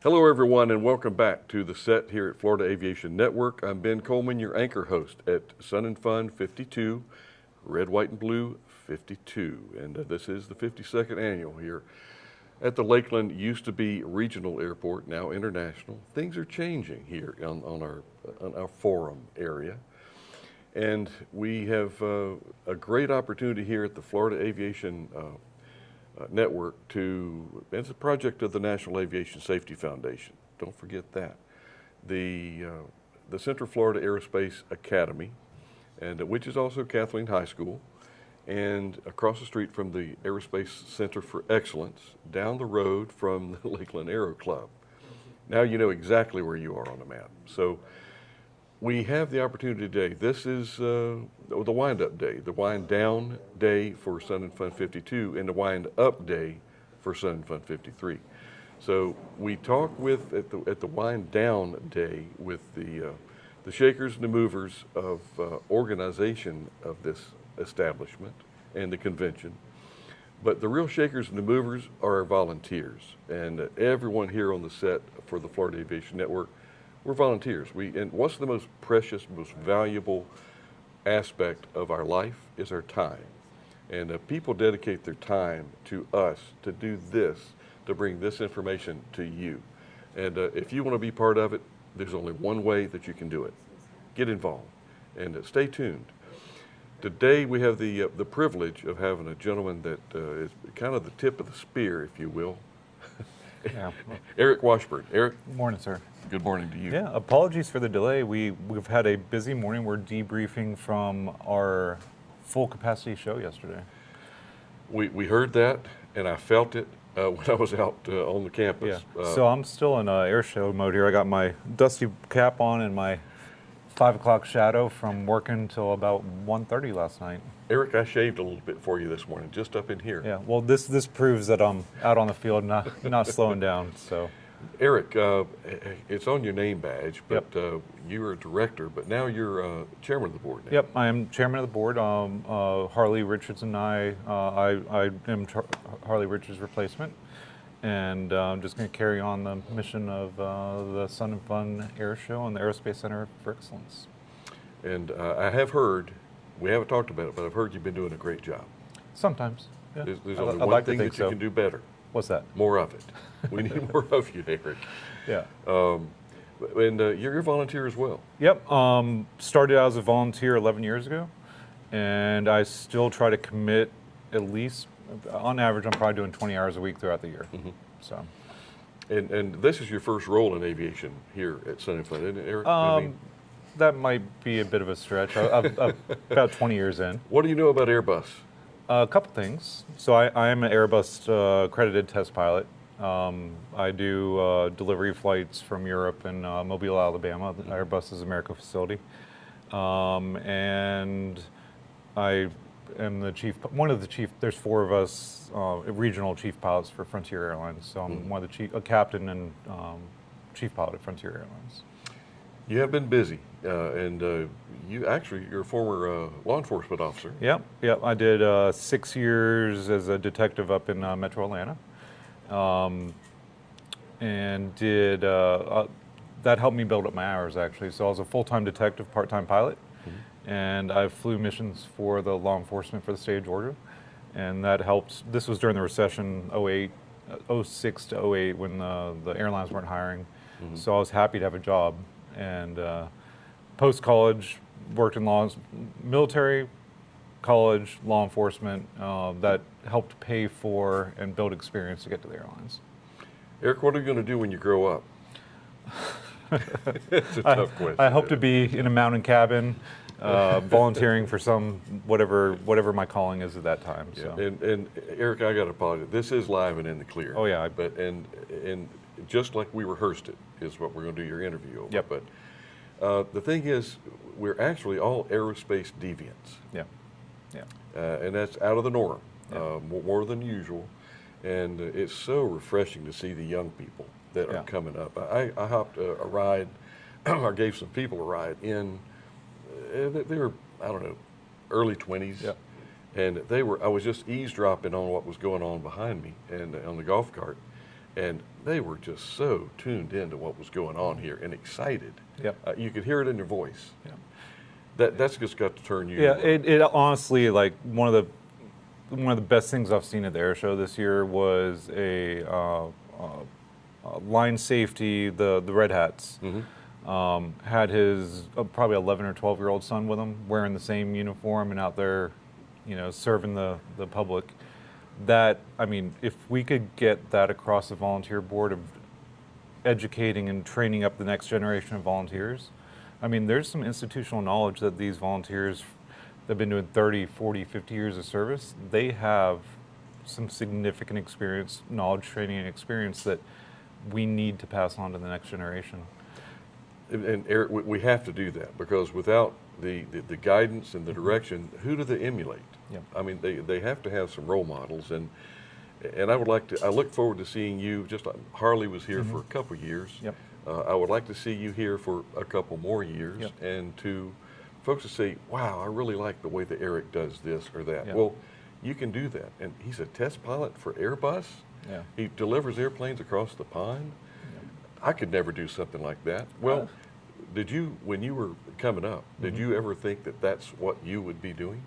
Hello everyone and welcome back to the set here at Florida Aviation Network. I'm Ben Coleman, your anchor host at Sun and Fun 52, Red, White, and Blue 52. And this is the 52nd annual here at the Lakeland, used to be regional airport, now international. Things are changing here on our forum area. And we have a great opportunity here at the Florida Aviation Network it's a project of the National Aviation Safety Foundation. Don't forget that. The Central Florida Aerospace Academy, and which is also Kathleen High School, and across the street from the Aerospace Center for Excellence, down the road from the Lakeland Aero Club. Now you know exactly where you are on the map. So we have the opportunity today. This is the wind-up day, the wind-down day for Sun and Fun 52, and the wind-up day for Sun and Fun 53. So we talk with at the wind-down day with the shakers and the movers of organization of this establishment and the convention. But the real shakers and the movers are our volunteers, and everyone here on the set for the Florida Aviation Network, we're volunteers. And what's the most precious, most valuable aspect of our life is our time. And people dedicate their time to us to do this, to bring this information to you. And if you want to be part of it, there's only one way that you can do it. Get involved and stay tuned. Today we have the privilege of having a gentleman that is kind of the tip of the spear, if you will. Yeah. Eric Washburn. Eric. Good morning, sir. Good morning to you. Yeah, apologies for the delay. We've had a busy morning. We're debriefing from our full capacity show yesterday. We heard that, and I felt it when I was out on the campus. Yeah. So I'm still in air show mode here. I got my dusty cap on and my 5 o'clock shadow from working till about 1:30 last night. Eric, I shaved a little bit for you this morning, just up in here. Yeah. Well, this proves that I'm out on the field, not slowing down. So. Eric, it's on your name badge, but yep. You were a director, but now you're chairman of the board now. Yep, I am chairman of the board. Harley Richards and I am Harley Richards' replacement, and I'm just going to carry on the mission of the Sun and Fun Air Show and the Aerospace Center for Excellence. And I have heard, we haven't talked about it, but I've heard you've been doing a great job. Sometimes. Yeah. There's only one thing that you can do better. What's that? More of it. We need more of you, Eric. Yeah. And you're a volunteer as well. Yep. Started out as a volunteer 11 years ago, and I still try to commit at least, on average, I'm probably doing 20 hours a week throughout the year. Mm-hmm. So. And this is your first role in aviation here at Sun and Fun, isn't it, Eric? That might be a bit of a stretch. I'm about 20 years in. What do you know about Airbus? A couple things. So I am an Airbus accredited test pilot. I do delivery flights from Europe and Mobile, Alabama. Airbus's America facility. And I am the chief, one of the chief, there's 4 of us regional chief pilots for Frontier Airlines. So I'm one of the a captain and chief pilot at Frontier Airlines. You have been busy, and you're a former law enforcement officer. Yep. I did 6 years as a detective up in Metro Atlanta, and did that helped me build up my hours actually. So I was a full-time detective, part-time pilot, and I flew missions for the law enforcement for the state of Georgia, and that helped. This was during the recession, 06 to 08, when the airlines weren't hiring. So I was happy to have a job. And post-college, worked in military, college, law enforcement. That helped pay for and build experience to get to the airlines. Eric, what are you going to do when you grow up? It's a tough question. I hope to be in a mountain cabin, volunteering for some whatever my calling is at that time. Yeah. So. And Eric, I got to apologize. This is live and in the clear. Oh yeah. But and just like we rehearsed it is what we're going to do your interview over. Yep. But the thing is, we're actually all aerospace deviants. Yeah. And that's out of the norm, Yeah. More than usual. And it's so refreshing to see the young people that are coming up. I hopped a ride, I gave some people a ride in, they were, I don't know, early 20s. Yep. And I was just eavesdropping on what was going on behind me and on the golf cart. and they were just so tuned into what was going on here and excited. Yep. You could hear it in their voice. Yep. That's just got to turn you. Yeah, it honestly, like one of the best things I've seen at the air show this year was a line safety, the Red Hats. Had his probably 11 or 12-year-old son with him, wearing the same uniform and out there, serving the public. That, I mean, if we could get that across the volunteer board of educating and training up the next generation of volunteers, I mean, there's some institutional knowledge that these volunteers that have been doing 30, 40, 50 years of service, they have some significant experience, knowledge, training, and experience that we need to pass on to the next generation. And Eric, we have to do that, because without the guidance and the direction, who do they emulate? Yep. I mean, they have to have some role models, and I look forward to seeing you, just like Harley was here for a couple years. Yep. I would like to see you here for a couple more years, Yep. and to folks to say, wow, I really like the way that Eric does this or that. Yep. Well, you can do that. And he's a test pilot for Airbus. Yeah. He delivers airplanes across the pond. I could never do something like that. Well, did you, when you were coming up, did you ever think that that's what you would be doing?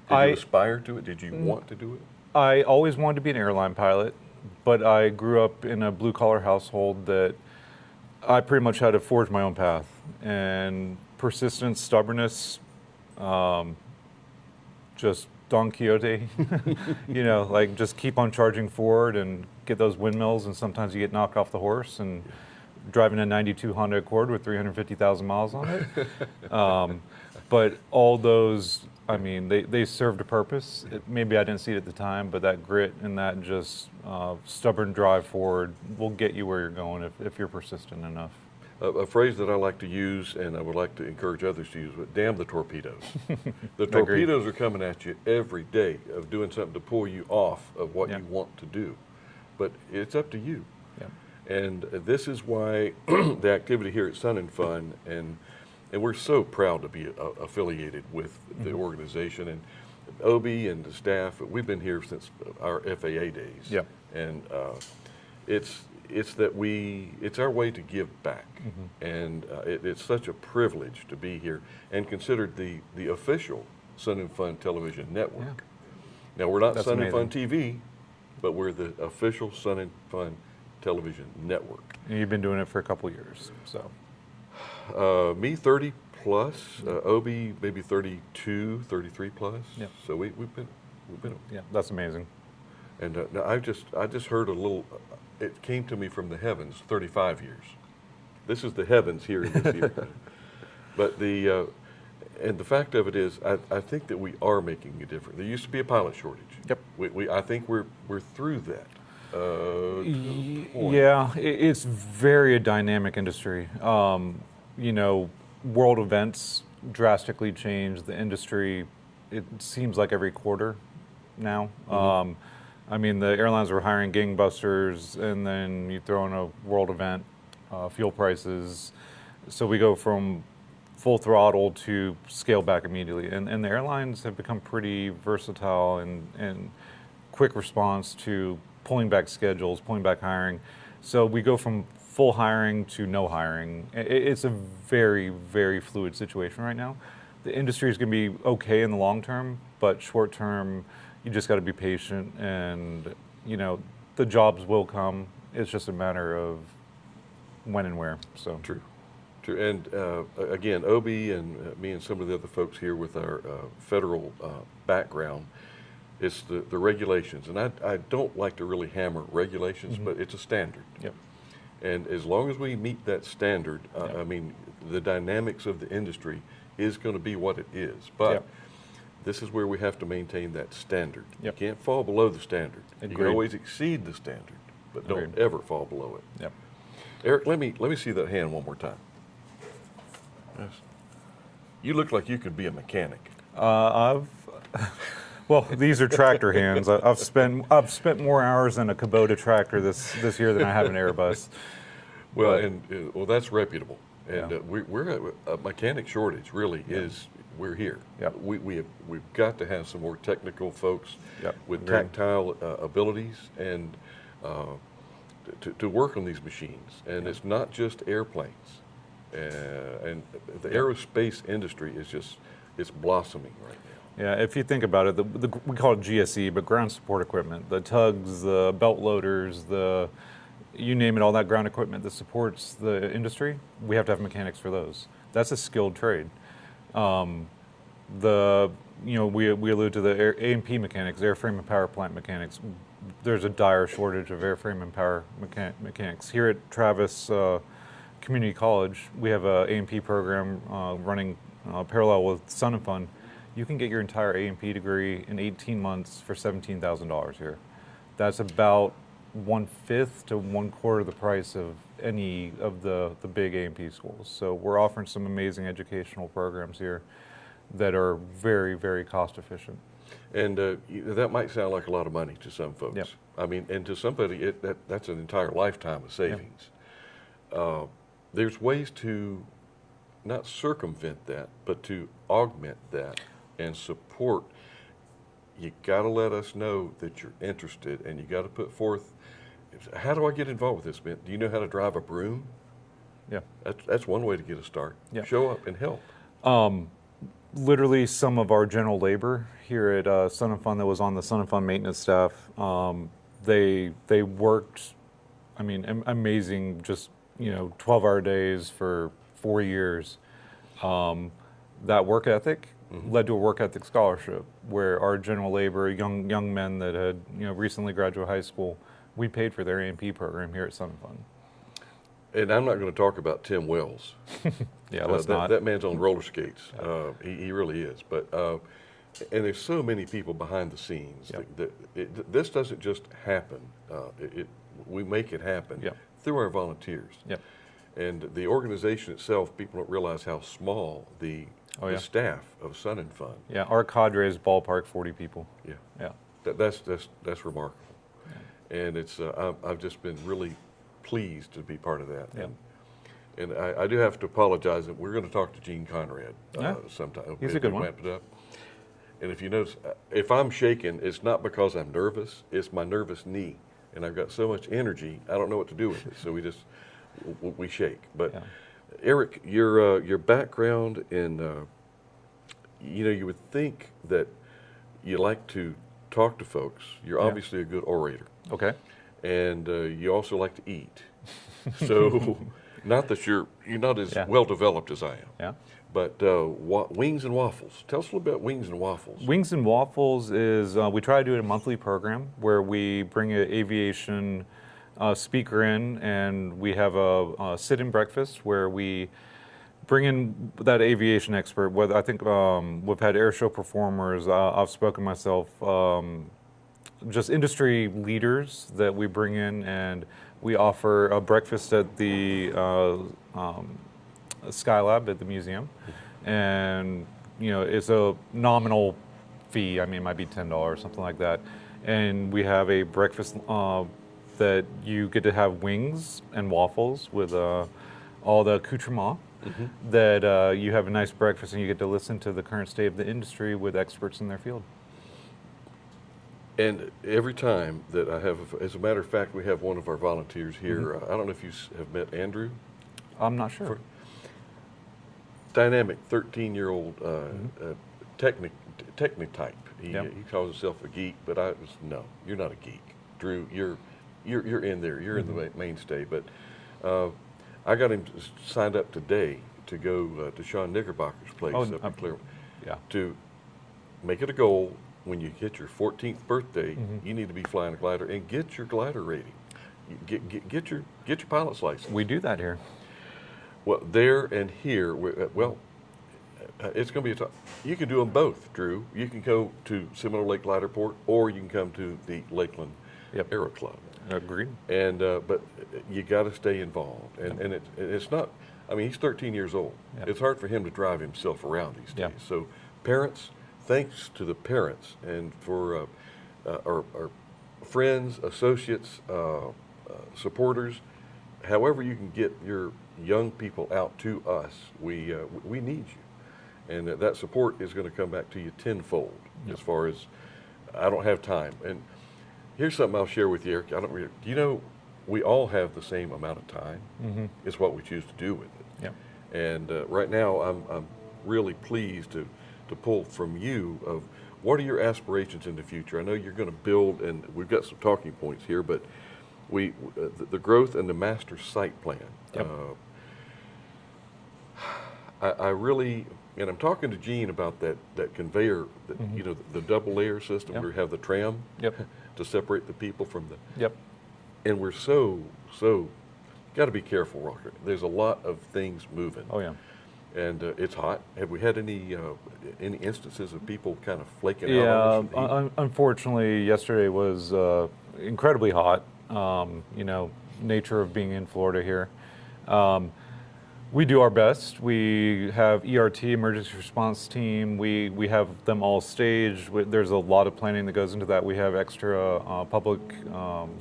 Did you aspire to it? Did you want to do it? I always wanted to be an airline pilot, but I grew up in a blue-collar household that I pretty much had to forge my own path. And persistence, stubbornness, just Don Quixote, like just keep on charging forward and get those windmills, and sometimes you get knocked off the horse, and driving a 92 Honda Accord with 350,000 miles on it. But all those, I mean, they served a purpose. Maybe I didn't see it at the time, but that grit and that just stubborn drive forward will get you where you're going if you're persistent enough. A phrase that I like to use, and I would like to encourage others to use, but damn the torpedoes. The torpedoes are coming at you every day of doing something to pull you off of what you want to do. But it's up to you. Yeah. And this is why the activity here at Sun and Fun, and we're so proud to be affiliated with the organization, and OB and the staff. We've been here since our FAA days. Yeah. And it's our way to give back, and it's such a privilege to be here and considered the official Sun and Fun television network. Yeah. Now, we're not Sun and Fun TV, but we're the official Sun and Fun television network. And you've been doing it for a couple years, so. Me 30 plus, OB maybe 32, 33 plus. Yeah. So we've been. Yeah, that's amazing. And now I just heard a little. It came to me from the heavens, 35 years. This is the heavens here in this year. But and the fact of it is, I think that we are making a difference. There used to be a pilot shortage. Yep. I think we're through that. Yeah, it's very a dynamic industry. World events drastically change the industry. It seems like every quarter now. I mean, the airlines were hiring gangbusters, and then you throw in a world event, fuel prices. So we go from full throttle to scale back immediately. And the airlines have become pretty versatile and quick response to pulling back schedules, pulling back hiring. So we go from full hiring to no hiring. It's a very, very fluid situation right now. The industry is going to be okay in the long term, but short term, you just got to be patient, and the jobs will come. It's just a matter of when and where. So true. And again, OB and me and some of the other folks here with our federal background, it's the regulations, and I don't like to really hammer regulations, but it's a standard. Yep. And as long as we meet that standard, I mean, the dynamics of the industry is going to be what it is. But this is where we have to maintain that standard. You can't fall below the standard. You can always exceed the standard, but don't ever fall below it. Yep. Eric, let me see that hand one more time. Yes. You look like you could be a mechanic. Well, these are tractor hands. I've spent more hours in a Kubota tractor this year than I have in Airbus. Well, but, that's reputable. And we're a mechanic shortage. Really is. We're here. Yep. We've got to have some more technical folks with tactile abilities, and to work on these machines. And it's not just airplanes. And the aerospace industry is just, it's blossoming right now. Yeah, if you think about it, we call it GSE, but ground support equipment, the tugs, the belt loaders, you name it, all that ground equipment that supports the industry, we have to have mechanics for those. That's a skilled trade. We allude to the A&P mechanics, airframe and power plant mechanics. There's a dire shortage of airframe and power mechanics. Here at Travis Community College, we have a A&P program running parallel with Sun and Fun. You can get your entire A&P degree in 18 months for $17,000 here. That's about 1/5 to 1/4 the price of any of the big A&P schools. So we're offering some amazing educational programs here that are very, very cost efficient. And that might sound like a lot of money to some folks. Yep. I mean, and to somebody, that's an entire lifetime of savings. Yep. There's ways to not circumvent that, but to augment that and support. You got to let us know that you're interested, and you got to put forth, how do I get involved with this, Ben? Do you know how to drive a broom? Yeah. That's one way to get a start. Yeah. Show up and help. Literally, some of our general labor here at Sun and Fun that was on the Sun and Fun maintenance staff, they worked, I mean, amazing, just 12-hour days for 4 years. That work ethic led to a work ethic scholarship where our general labor, young men that had recently graduated high school, we paid for their A&P program here at Sun and Fun. And I'm not going to talk about Tim Wells. Yeah, let's not. That man's on roller skates. He really is. But and there's so many people behind the scenes. Yep. This doesn't just happen. We make it happen through our volunteers. Yep. And the organization itself, people don't realize how small the staff of Sun and Fun. Yeah, our cadre is ballpark 40 people. Yeah. Yeah. That's remarkable. Yeah. And it's I've just been really pleased to be part of that. Yeah. And I do have to apologize that we're going to talk to Gene Conrad sometime. He's a good one. Ramp it up. And if you notice, if I'm shaking, it's not because I'm nervous, it's my nervous knee. And I've got so much energy, I don't know what to do with it. So we shake. But Eric, your background in, you would think that you like to talk to folks. You're obviously a good orator. Okay. And you also like to eat. So, not that you're not as well developed as I am. Yeah. But Wings and Waffles. Tell us a little bit about Wings and Waffles. Wings and Waffles is we try to do it a monthly program where we bring an aviation speaker in, and we have a sit-in breakfast where we bring in that aviation expert. Whether I think we've had air show performers. I've spoken myself. Just industry leaders that we bring in, and we offer a breakfast at the Skylab at the museum, and it's a nominal fee. I mean, it might be $10 or something like that, and we have a breakfast that you get to have wings and waffles with all the accoutrement. That you have a nice breakfast, and you get to listen to the current state of the industry with experts in their field. And every time that I have, as a matter of fact, we have one of our volunteers here. I don't know if you have met Andrew. I'm not sure. Dynamic 13-year-old technic type. He calls himself a geek, but no, you're not a geek. Drew, you're in there. You're in the mainstay. But I got him signed up today to go to Sean Knickerbocker's place up in Clearwater. To make it a goal. When you hit your 14th birthday, you need to be flying a glider and get your glider rating. Get your pilot's license. We do that here. Well, there and here. It's going to be you can do them both, Drew. You can go to Seminole Lake Glider Port, or you can come to the Lakeland Aero Club. Agreed. And but you got to stay involved, and it's not. I mean, he's 13 years old. It's hard for him to drive himself around these days. So, parents. Thanks to the parents and for our friends, associates, supporters, however you can get your young people out to us, we need you. And that support is going to come back to you tenfold as far as I don't have time. And here's something I'll share with you, Eric. Do you know we all have the same amount of time. It's what we choose to do with it. Yep. And right now, I'm really pleased to pull from you of what are your aspirations in the future. I know you're going to build, and we've got some talking points here, but the growth and the master site plan. Yep. I really, and I'm talking to Gene about that conveyor, that, you know, the double layer system where you have the tram to separate the people from the. Yep. And we're so got to be careful, Rocker. There's a lot of things moving. Oh yeah. And it's hot. Have we had any instances of people kind of flaking out on us? Yeah, unfortunately, yesterday was incredibly hot. You know, nature of being in Florida here. We do our best. We have ERT, emergency response team. We have them all staged. There's a lot of planning that goes into that. We have extra public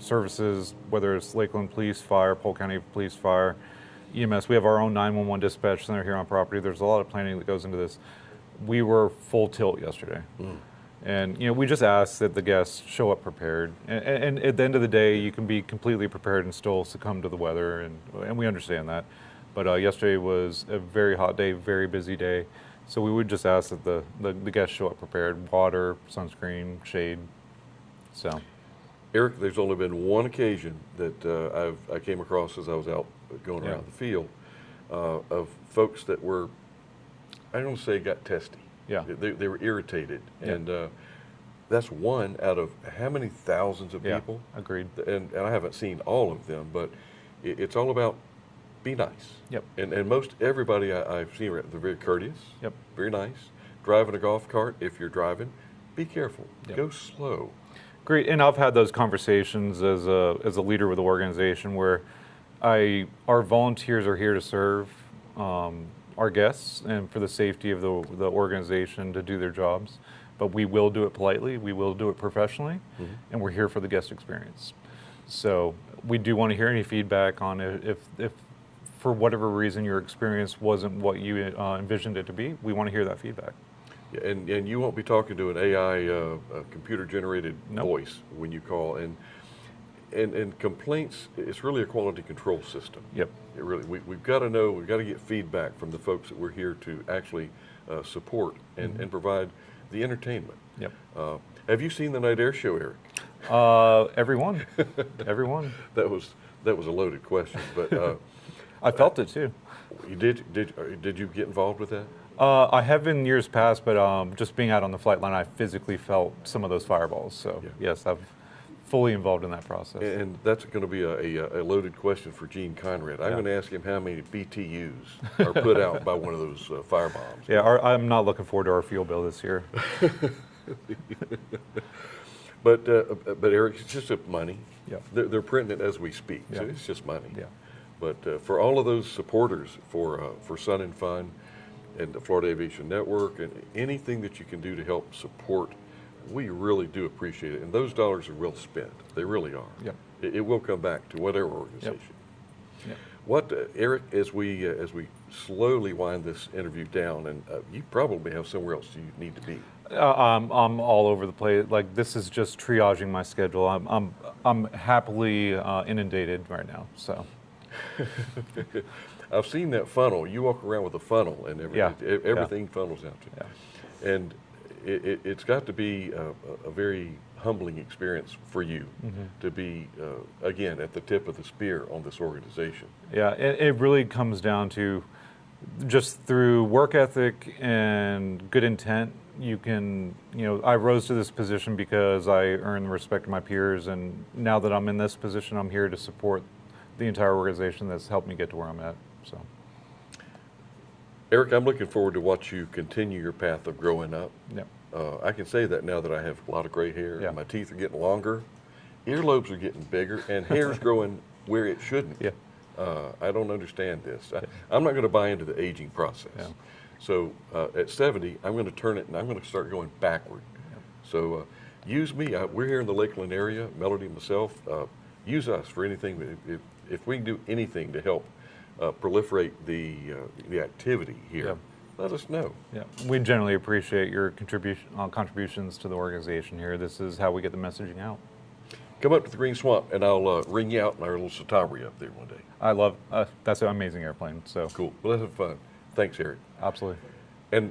services, whether it's Lakeland Police, Fire, Polk County Police, Fire, EMS. We have our own 911 dispatch center here on property. There's a lot of planning that goes into this. We were full tilt yesterday. And you know, we just ask that the guests show up prepared. And at the end of the day, you can be completely prepared and still succumb to the weather, and we understand that. But yesterday was a very hot day, very busy day. So we would just ask that the guests show up prepared: water, sunscreen, shade. So, Eric, there's only been one occasion that I came across as I was out going around the field of folks that were, I don't want to say got testy. Yeah. They were irritated. And that's one out of how many thousands of people? Agreed. And I haven't seen all of them, but it's all about be nice. Yep. And most everybody I've seen, they're very courteous. Yep. Very nice. Driving a golf cart, if you're driving, be careful. Yep. Go slow. Great, and I've had those conversations as a leader with the organization where our volunteers are here to serve our guests and for the safety of the organization to do their jobs, but we will do it politely, we will do it professionally, and we're here for the guest experience. So we do want to hear any feedback on if for whatever reason your experience wasn't what you envisioned it to be. We want to hear that feedback. Yeah, and you won't be talking to an AI computer-generated voice when you call. And complaints, it's really a quality control system. Yep. It really, we've got to know, we've got to get feedback from the folks that we're here to actually support and provide the entertainment. Yep. Have you seen the Night Air Show, Eric? Everyone. Everyone. That was a loaded question, but I felt it too. You did you get involved with that? I have in years past, but just being out on the flight line, I physically felt some of those fireballs. So yes, I'm fully involved in that process. And that's going to be a loaded question for Gene Conrad. I'm going to ask him how many BTUs are put out by one of those firebombs. Yeah, I'm not looking forward to our fuel bill this year. But Eric, it's just money. Yeah. They're printing it as we speak, so Yeah. it's just money. Yeah. But for all of those supporters for Sun and Fun and the Florida Aviation Network and anything that you can do to help support, we really do appreciate it. And those dollars are well spent. They really are. Yep. It will come back to whatever organization. Yep. What, Eric, as we slowly wind this interview down, and you probably have somewhere else you need to be. I'm all over the place. Like, this is just triaging my schedule. I'm happily inundated right now. So. I've seen that funnel. You walk around with a funnel, and everything funnels out to you. Yeah. And it's got to be a very humbling experience for you to be, again, at the tip of the spear on this organization. Yeah, it really comes down to just through work ethic and good intent. You can, I rose to this position because I earned the respect of my peers, and now that I'm in this position, I'm here to support the entire organization that's helped me get to where I'm at. So, Eric, I'm looking forward to watch you continue your path of growing up. Yeah. I can say that now that I have a lot of gray hair. Yeah. My teeth are getting longer, earlobes are getting bigger, and hair's growing where it shouldn't. Yeah. I don't understand this. I'm not going to buy into the aging process. Yeah. So at 70, I'm going to turn it and I'm going to start going backward. Yeah. So use me. We're here in the Lakeland area, Melody and myself. Use us for anything. If we can do anything to help proliferate the activity here, Yeah. let us know. Yeah, we generally appreciate your contributions to the organization here. This is how we get the messaging out. Come up to the Green Swamp, and I'll ring you out in our little Citabria up there one day. I love, that's an amazing airplane, so. Cool. Well, let's have fun. Thanks, Eric. Absolutely. And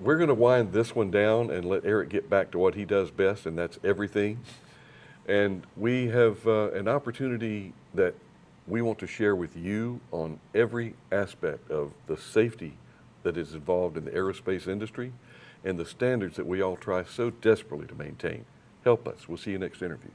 we're going to wind this one down and let Eric get back to what he does best, and that's everything. And we have an opportunity that we want to share with you on every aspect of the safety that is involved in the aerospace industry and the standards that we all try so desperately to maintain. Help us. We'll see you next interview.